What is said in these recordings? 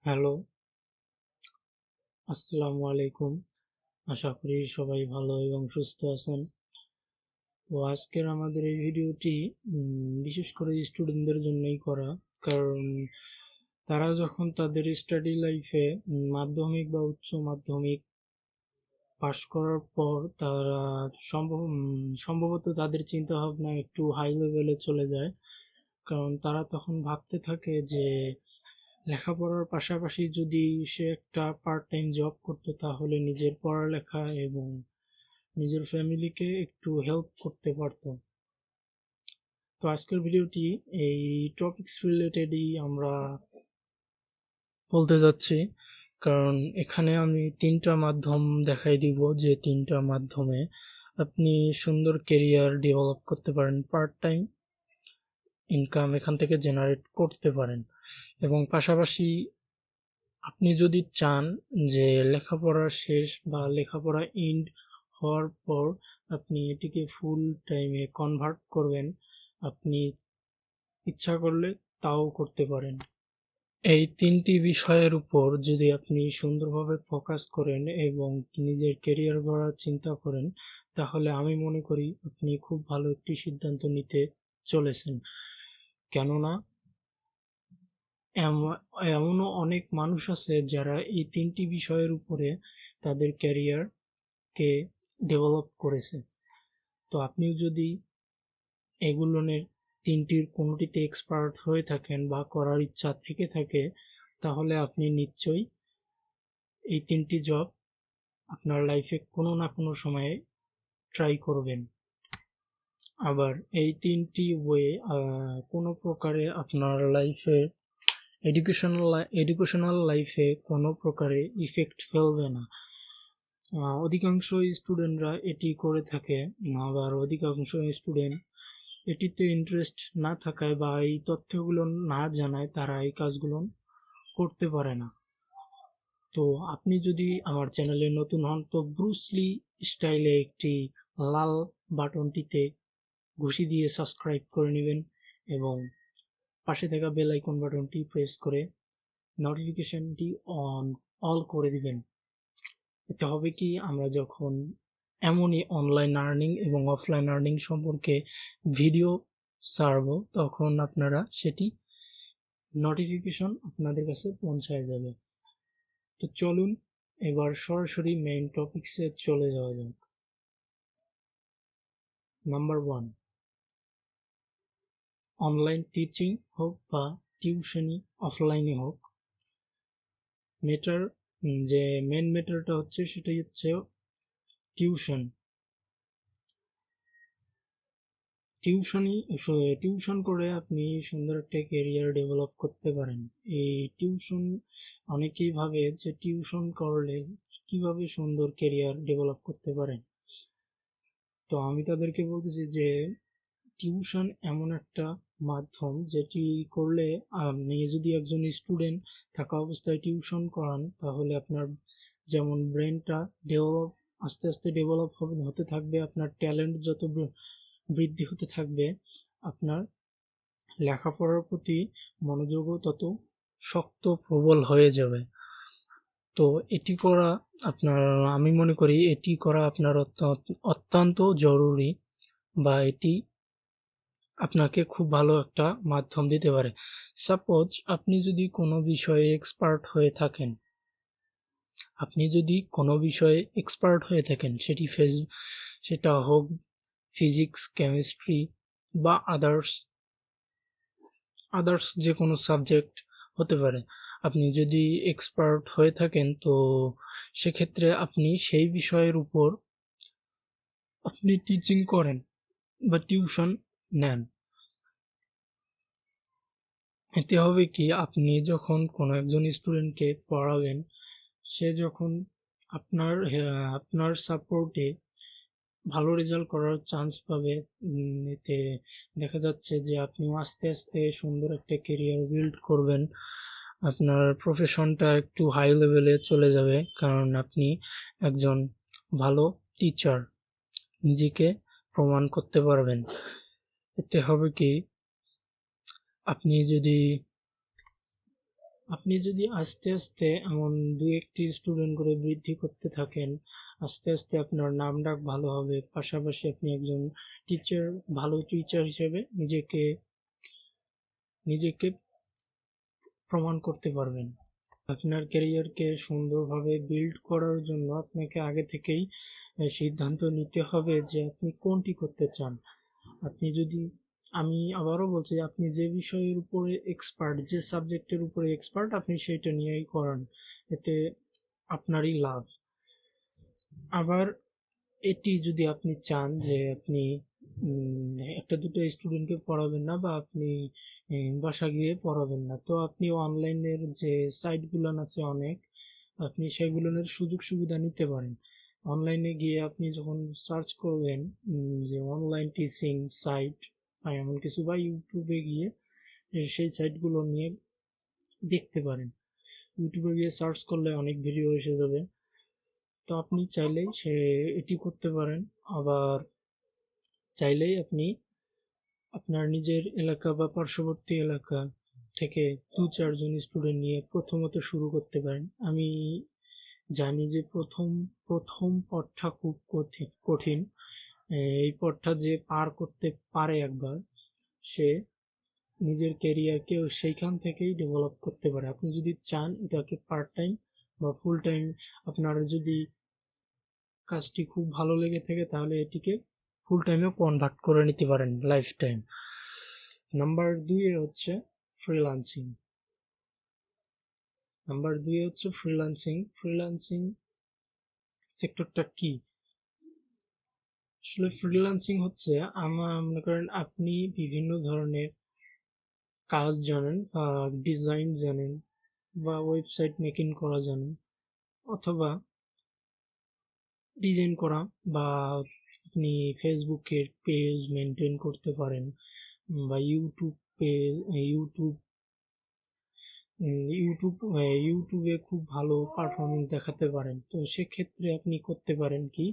Hello, আসসালামু আলাইকুম। আশা করি সবাই ভালো এবং সুস্থ আছেন। তো আজকের আমাদের এই ভিডিওটি বিশেষ করে স্টুডেন্টদের জন্যই করা। কারণ তারা যখন তাদের স্টাডি লাইফে মাধ্যমিক বা উচ্চ মাধ্যমিক পাশ করার পর তারা সম্ভবত তাদের চিন্তাভাবনা একটু হাই লেভেলে চলে যায়। কারণ তারা তখন ভাবতে থাকে যে লেখাপড়ার পাশাপাশি যদি সে একটা পার্ট টাইম জব করতো তাহলে নিজের পড়ালেখা এবং নিজের ফ্যামিলিকে একটু হেল্প করতে পারতো। তো আজকের ভিডিওটি এই টপিকস রিলেটেডই আমরা বলতে যাচ্ছি। কারণ এখানে আমি তিনটা মাধ্যম দেখাই দিব, যে তিনটা মাধ্যমে আপনি সুন্দর কেরিয়ার ডেভেলপ করতে পারেন, পার্ট টাইম ইনকাম এখান থেকে জেনারেট করতে পারেন। এবং পাশাপাশি আপনি যদি চান যে লেখাপড়া শেষ বা লেখাপড়া এন্ড হওয়ার পর আপনি এটিকে ফুল টাইমে কনভার্ট করবেন, আপনি ইচ্ছা করলে তাও করতে পারেন। এই তিনটি বিষয়ের উপর যদি আপনি সুন্দরভাবে ফোকাস করেন এবং নিজের কেরিয়ার গড়ার চিন্তা করেন, তাহলে আমি মনে করি আপনি খুব ভালো একটি সিদ্ধান্ত নিতে চলেছেন। কেননা এমনও অনেক মানুষ আছে যারা এই তিনটি বিষয়ের উপরে তাদের ক্যারিয়ারকে ডেভেলপ করেছে। তো আপনিও যদি এগুলোর তিনটির কোনোটিতে এক্সপার্ট হয়ে থাকেন বা করার ইচ্ছা থেকে থাকে, তাহলে আপনি নিশ্চয়ই এই তিনটি জব আপনার লাইফে কোনো না কোনো সময়ে ট্রাই করবেন। আবার এই তিনটি ওয়ে কোনো প্রকারে আপনার লাইফে এডুকেশনাল লাইফে কোনো প্রকারে ইফেক্ট ফেলবে না। অধিকাংশ স্টুডেন্টরা এটি করে থাকে, আবার অধিকাংশ স্টুডেন্ট এটিতে ইন্টারেস্ট না থাকায় বা এই তথ্যগুলো না জানায় তারা এই কাজগুলো করতে পারে না। তো আপনি যদি আমার চ্যানেলে নতুন হন তো ব্রুসলি স্টাইলে একটি লাল বাটনটিতে ঘুষি দিয়ে সাবস্ক্রাইব করে নেবেন এবং পাশে থাকা বেল আইকন বাটনটি প্রেস করে নোটিফিকেশনটি অল করে দিবেন। এতে হবে কি, আমরা যখন এমনই অনলাইন আর্নিং এবং অফলাইন আর্নিং সম্পর্কে ভিডিও ছাড়ব তখন আপনারা সেটি নোটিফিকেশন আপনাদের কাছে পৌঁছায় যাবে। তো চলুন এবার সরাসরি মেইন টপিকসে চলে যাওয়া যাক। নাম্বার 1, অনলাইন টিচিং হোক বা টিউশনি অফলাইনে হোক, মেটার যে মেন মেটারটা হচ্ছে সেটাই হচ্ছে টিউশন। টিউশন করে আপনি সুন্দর একটা কেরিয়ার ডেভেলপ করতে পারেন। এই টিউশন অনেকেই ভাবে যে টিউশন করলে কিভাবে সুন্দর কেরিয়ার ডেভেলপ করতে পারেন। তো আমি তাদেরকে বলতেছি যে টিউশন এমন একটা মাধ্যম যেটি করলে আপনি যদি একজন স্টুডেন্ট থাকা অবস্থায় টিউশন করান তাহলে আপনার যেমন ব্রেনটা ডেভেলপ আস্তে আস্তে ডেভেলপ হতে থাকবে, আপনার ট্যালেন্ট যত বৃদ্ধি হতে থাকবে, আপনার লেখাপড়ার প্রতি মনোযোগও তত শক্ত প্রবল হয়ে যাবে। তো এটি করা আপনার, আমি মনে করি এটি করা আপনার অত্যন্ত জরুরি, বা এটি আপনাকে খুব ভালো একটা মাধ্যম দিতে পারে। সাপোজ আপনি যদি কোনো বিষয়ে এক্সপার্ট হয়ে থাকেন, সেটা হোক ফিজিক্স, কেমিস্ট্রি বা আদার্স যে কোনো সাবজেক্ট হতে পারে। আপনি যদি এক্সপার্ট হয়ে থাকেন তো সেক্ষেত্রে আপনি সেই বিষয়ের উপর আপনি টিচিং করেন বা টিউশন নেন। এতে হবে কি, আপনি যখন কোনো একজন স্টুডেন্টকে পড়াবেন, সে যখন আপনার সাপোর্টে ভালো রেজাল্ট করার চান্স পাবে, এতে দেখা যাচ্ছে যে আপনি আস্তে আস্তে সুন্দর একটা কেরিয়ার বিল্ড করবেন। আপনার প্রফেশনটা একটু হাই লেভেলে চলে যাবে, কারণ আপনি একজন ভালো টিচার নিজেকে প্রমাণ করতে পারবেন। এতে হবে কি, আপনি যদি আপনি যদি আস্তে আস্তে এমন দু একটি স্টুডেন্ট করে বৃদ্ধি করতে থাকেন, আস্তে আস্তে আপনার নাম ডাক ভালো হবে, পাশাপাশি আপনি একজন টিচার, ভালো টিচার হিসেবে নিজেকে নিজেকে প্রমাণ করতে পারবেন। আপনার ক্যারিয়ারকে সুন্দরভাবে বিল্ড করার জন্য আপনাকে আগে থেকেই সিদ্ধান্ত নিতে হবে যে আপনি কোনটি করতে চান। আপনি যদি, আমি আবারও বলছি, আপনি যে বিষয়ের উপরে এক্সপার্ট, যে সাবজেক্টের উপরে এক্সপার্ট, আপনি সেটা নিয়েই করান, এতে আপনারই লাভ। আবার এটি যদি আপনি চান যে আপনি একটা দুটো স্টুডেন্টকে পড়াবেন না, বা আপনি বাসা গিয়ে পড়াবেন না, তো আপনি অনলাইনের যে সাইটগুলো আছে অনেক, আপনি সেগুলোর সুযোগ সুবিধা নিতে পারেন। অনলাইনে গিয়ে আপনি যখন সার্চ করবেন যে অনলাইন টিচিং সাইট বা এমন কিছু, বা ইউটিউবে গিয়ে সেই সাইটগুলো নিয়ে দেখতে পারেন। ইউটিউবে গিয়ে সার্চ করলে অনেক ভিডিও এসে যাবে, তো আপনি চাইলেই এটি করতে পারেন। আবার চাইলেই আপনি আপনার নিজের এলাকা বা পার্শ্ববর্তী এলাকা থেকে দু চারজন স্টুডেন্ট নিয়ে প্রথমত শুরু করতে পারেন। আমি জানি যে প্রথম প্রথম পথটা খুব কঠিন। এই পথটা যে পার করতে পারে একবার, সে নিজের ক্যারিয়ারকেও সেইখান থেকেই ডেভেলপ করতে পারে। আপনি যদি চান এটাকে পার্ট টাইম বা ফুল টাইম, আপনার যদি কাজটি খুব ভালো লেগে থাকে, তাহলে এটিকে ফুল টাইমেও কনভার্ট করে নিতে পারেন, লাইফ টাইম। নাম্বার দুই হচ্ছে ফ্রিল্যান্সিং। ফ্রিল্যান্সিং সেক্টরটা কি? আসলে ফ্রিল্যান্সিং হচ্ছে, আমার মনে করেন আপনি বিভিন্ন ধরনের কাজ জানেন, বা ডিজাইন জানেন, বা ওয়েবসাইট মেকিং করা জানেন, অথবা ডিজাইন করা, বা আপনি ফেসবুকের পেজ মেনটেন করতে পারেন, বা পেজ ইউটিউব ইউটিউবে খুব ভালো পারফরমেন্স দেখাতে পারেন। তো সেক্ষেত্রে আপনি করতে পারেন কি,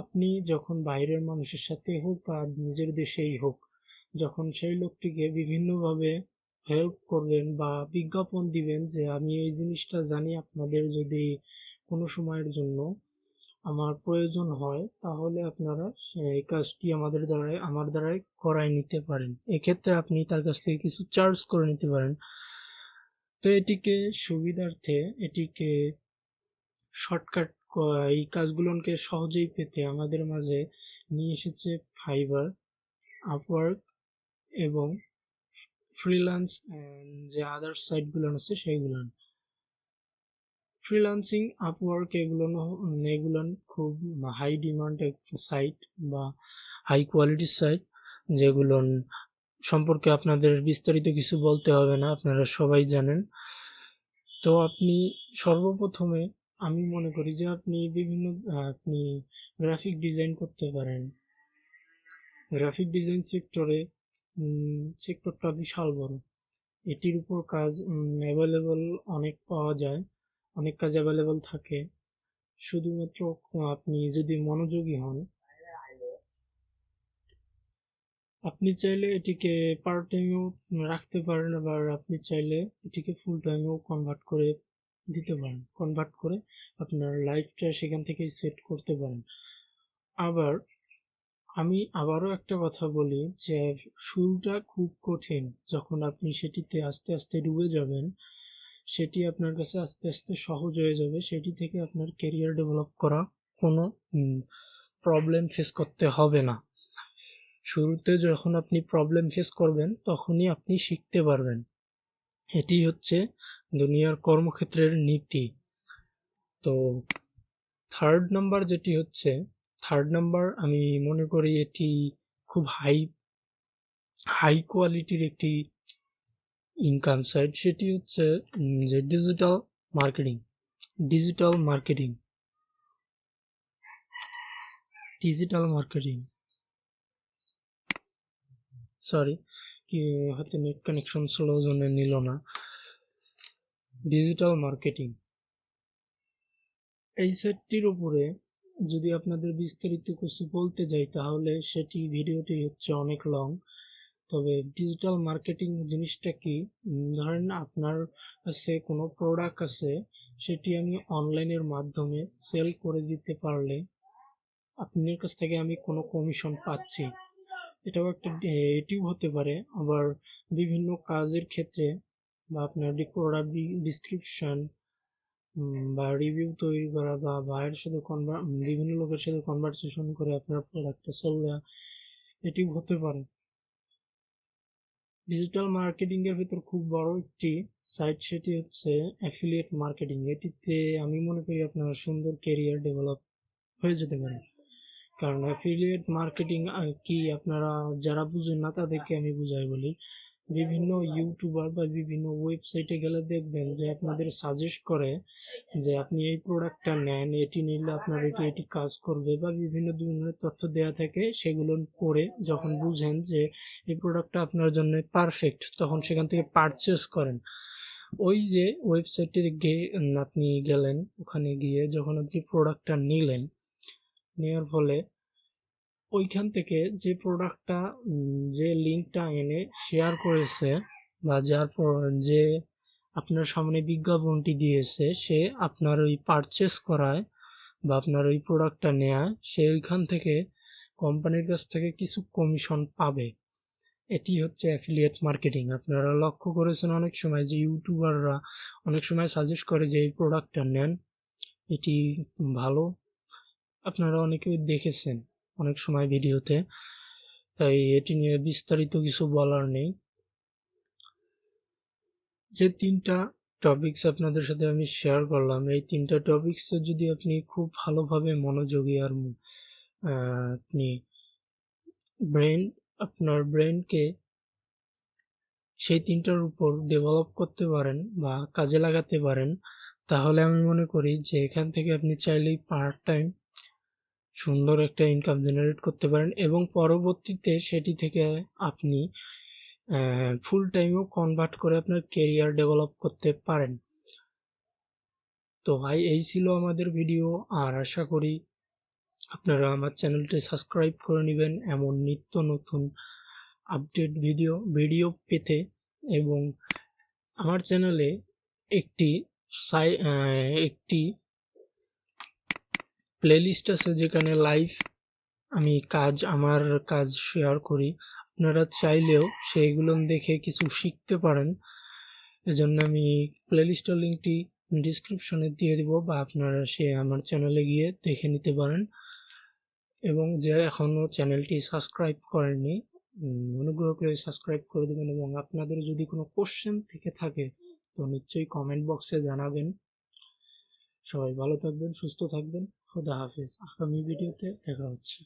আপনি যখন বাইরের মানুষের সাথে হোক বা নিজের দেশেই হোক, যখন সেই লোকটিকে বিভিন্নভাবে হেল্প করবেন বা বিজ্ঞাপন দিবেন যে আমি এই জিনিসটা জানি, আপনাদের যদি কোনো সময়ের জন্য আমার প্রয়োজন হয়, তাহলে আপনারা সেই কাজটি আমার দ্বারাই করাই নিতে পারেন। এক্ষেত্রে আপনি তার কাছ থেকে কিছু চার্জ করে নিতে পারেন। তো এটিকে সুবিধার্থে, এটিকে শর্টকাট, এই কাজগুলোকে সহজেই পেতে আমাদের মাঝে নিয়ে এসেছে ফাইবার, আপওয়ার্ক এবং ফ্রিল্যান্স, যে আদার্স সাইটগুলো আছে সেইগুলো। ফ্রিল্যান্সিং, আপওয়ার্ক এগুলো খুব হাই ডিমান্ড সাইট, বা হাই কোয়ালিটির সাইট, যেগুলো সম্পর্কে আপনাদের বিস্তারিত কিছু বলতে হবে না, আপনারা সবাই জানেন। তো আপনি সর্বপ্রথমে, আমি মনে করি যে আপনি গ্রাফিক ডিজাইন করতে পারেন। গ্রাফিক ডিজাইন সেক্টরটা বিশাল বড়। এটির উপর কাজ অ্যাভেলেবল অনেক পাওয়া যায়, অনেক কাজ অ্যাভেলেবল থাকে। শুধুমাত্র আপনি যদি মনোযোগী হন, আপনি চাইলে এটিকে পার্ট টাইমেও রাখতে পারেন, আবার আপনি চাইলে এটিকে ফুল টাইমেও কনভার্ট করে আপনার লাইফটা সেখান থেকেই সেট করতে পারেন। আবার আমি আবারও একটা কথা বলি যে শুরুটা খুব কঠিন। যখন আপনি সেটিতে আস্তে আস্তে ডুবে যাবেন, সেটি আপনার কাছে আস্তে আস্তে সহজ হয়ে যাবে। সেটি থেকে আপনার ক্যারিয়ার ডেভেলপ করা কোনো প্রবলেম ফেস করতে হবে না। শুরুতে যখন আপনি প্রবলেম ফেস করবেন, তখনই আপনি শিখতে পারবেন। এটি হচ্ছে দুনিয়ার কর্মক্ষেত্রের নীতি। তো থার্ড নাম্বার, আমি মনে করি এটি খুব হাই হাই কোয়ালিটির একটি ইনকাম সাইট। সেটি হচ্ছে যে marketing digital marketing digital marketing sorry, কি হয়তো নেট কানেকশন স্লো জন্য নিল না। ডিজিটাল মার্কেটিং, এই সেটটির উপরে যদি আপনাদের বিস্তারিত কিছু বলতে যাই, তাহলে ভিডিওটি হচ্ছে অনেক লং। তবে ডিজিটাল মার্কেটিং জিনিসটা কি, ধরেন আপনার কাছে কোনো প্রোডাক্ট আছে, সেটি আমি অনলাইনের মাধ্যমে সেল করে দিতে পারলে আপনার কাছ থেকে আমি কোনো কমিশন পাচ্ছি। এটাও একটা এটিও হতে পারে। আবার বিভিন্ন কাজের ক্ষেত্রে বা আপনার প্রোডাক্ট ডিসক্রিপশন বা রিভিউ তৈরি করা বা ভাইয়ের সাথে বিভিন্ন লোকের সাথে কনভারসেশন করে আপনার প্রোডাক্টটা সেল দেওয়া, এটিও হতে পারে। ডিজিটাল মার্কেটিং এর ভিতর খুব বড় একটি সাইট, সেটি হচ্ছে অ্যাফিলিয়েট মার্কেটিং। এটিতে আমি মনে করি আপনার সুন্দর ক্যারিয়ার ডেভেলপ হয়ে যেতে পারে। কারণ অ্যাফিলিয়েট মার্কেটিং কি, আপনারা যারা বুঝেন না তাদেরকে আমি বুঝাই বলি। বিভিন্ন ইউটিউবার বা বিভিন্ন ওয়েবসাইটে গেলে দেখবেন যে আপনাদের সাজেস্ট করে যে আপনি এই প্রোডাক্টটা নেন, এটি নিলে আপনার এটি এটি কাজ করবে, বা বিভিন্ন ধরনের তথ্য দেওয়া থাকে। সেগুলো পড়ে যখন বুঝেন যে এই প্রোডাক্টটা আপনার জন্য পারফেক্ট, তখন সেখান থেকে পারচেস করেন। ওই যে ওয়েবসাইটে গিয়ে আপনি গেলেন, ওখানে গিয়ে যখন আপনি প্রোডাক্টটা নিলেন, নেওয়ার ফলে ওইখান থেকে যে প্রোডাক্টটা যে লিঙ্কটা এনে শেয়ার করেছে বা যে আপনার সামনে বিজ্ঞাপনটি দিয়েছে, সে আপনার ওই পারচেস করায় বা আপনার ওই প্রোডাক্টটা নেয়, সে ওইখান থেকে কোম্পানির কাছ থেকে কিছু কমিশন পাবে। এটি হচ্ছে অ্যাফিলিয়েট মার্কেটিং। আপনারা লক্ষ্য করেছেন অনেক সময় যে ইউটিউবাররা অনেক সময় সাজেস্ট করে যে এই প্রোডাক্টটা নেন, এটি ভালো। আপনারা অনেকেই দেখেছেন অনেক সময় ভিডিওতে, তাই এটি নিয়ে বিস্তারিত কিছু বলার নেই। যে তিনটা টপিকস আপনাদের সাথে আমি শেয়ার করলাম, এই তিনটা টপিকস যদি আপনি খুব ভালোভাবে মনোযোগী আর আপনি আপনার ব্রেনকে সেই তিনটার উপর ডেভেলপ করতে পারেন বা কাজে লাগাতে পারেন, তাহলে আমি মনে করি যে এখান থেকে আপনি চাইলেই পার্ট টাইম সুন্দর একটা ইনকাম জেনারেট করতে পারেন, এবং পরবর্তীতে সেটি থেকে আপনি ফুল টাইমও কনভার্ট করে আপনার কেরিয়ার ডেভেলপ করতে পারেন। তো ভাই, এই ছিল আমাদের ভিডিও। আর আশা করি আপনারা আমার চ্যানেলটি সাবস্ক্রাইব করে নেবেন এমন নিত্য নতুন আপডেট ভিডিও পেতে। এবং আমার চ্যানেলে একটি একটি প্লেলিস্ট আছে যেখানে লাইভ আমি আমার কাজ শেয়ার করি। আপনারা চাইলেও সেইগুলো দেখে কিছু শিখতে পারেন। এজন্য আমি প্লেলিস্টের লিঙ্কটি ডিসক্রিপশনে দিয়ে দিব, বা আপনারা আমার চ্যানেলে গিয়ে দেখে নিতে পারেন। এবং যে এখনো চ্যানেলটি সাবস্ক্রাইব করেননি, অনুগ্রহ করে সাবস্ক্রাইব করে দেবেন। এবং আপনাদের যদি কোনো কোশ্চেন থেকে থাকে তো নিশ্চয়ই কমেন্ট বক্সে জানাবেন। সবাই ভালো থাকবেন, সুস্থ থাকবেন। খোদা হাফেজ। আগামী ভিডিওতে দেখা হচ্ছে।